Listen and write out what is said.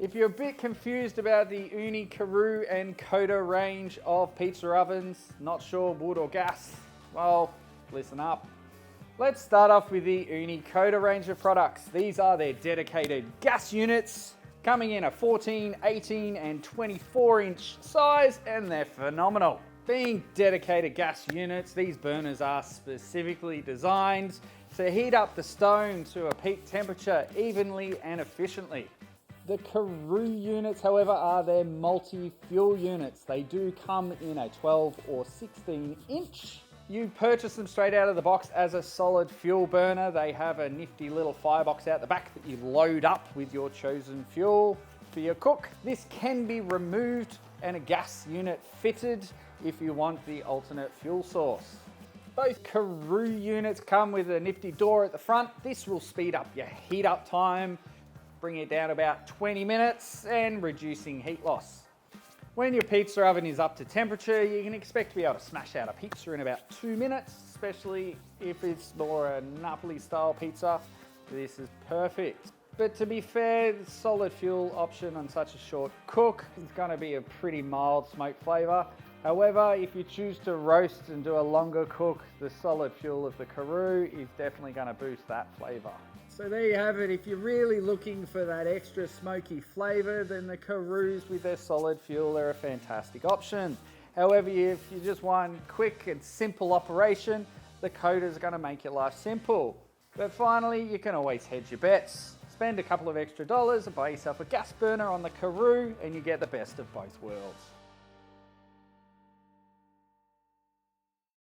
If you're a bit confused about the Ooni Karu and Koda range of pizza ovens, not sure wood or gas, well, listen up. Let's start off with the Ooni Koda range of products. These are their dedicated gas units, coming in a 14, 18 and 24 inch size, and they're phenomenal. Being dedicated gas units, these burners are specifically designed to heat up the stone to a peak temperature evenly and efficiently. The Karu units, however, are their multi-fuel units. They do come in a 12 or 16 inch. You purchase them straight out of the box as a solid fuel burner. They have a nifty little firebox out the back that you load up with your chosen fuel for your cook. This can be removed and a gas unit fitted if you want the alternate fuel source. Both Karu units come with a nifty door at the front. This will speed up your heat up time, bring it down about 20 minutes and reducing heat loss. When your pizza oven is up to temperature, you can expect to be able to smash out a pizza in about 2 minutes, especially if it's more a Napoli-style pizza. This is perfect. But to be fair, the solid fuel option on such a short cook is going to be a pretty mild smoke flavour. However, if you choose to roast and do a longer cook, the solid fuel of the Karu is definitely going to boost that flavour. So there you have it. If you're really looking for that extra smoky flavour, then the Karus with their solid fuel are a fantastic option. However, if you just want quick and simple operation, the Koda is going to make your life simple. But finally, you can always hedge your bets. Spend a couple of extra dollars and buy yourself a gas burner on the Karu and you get the best of both worlds.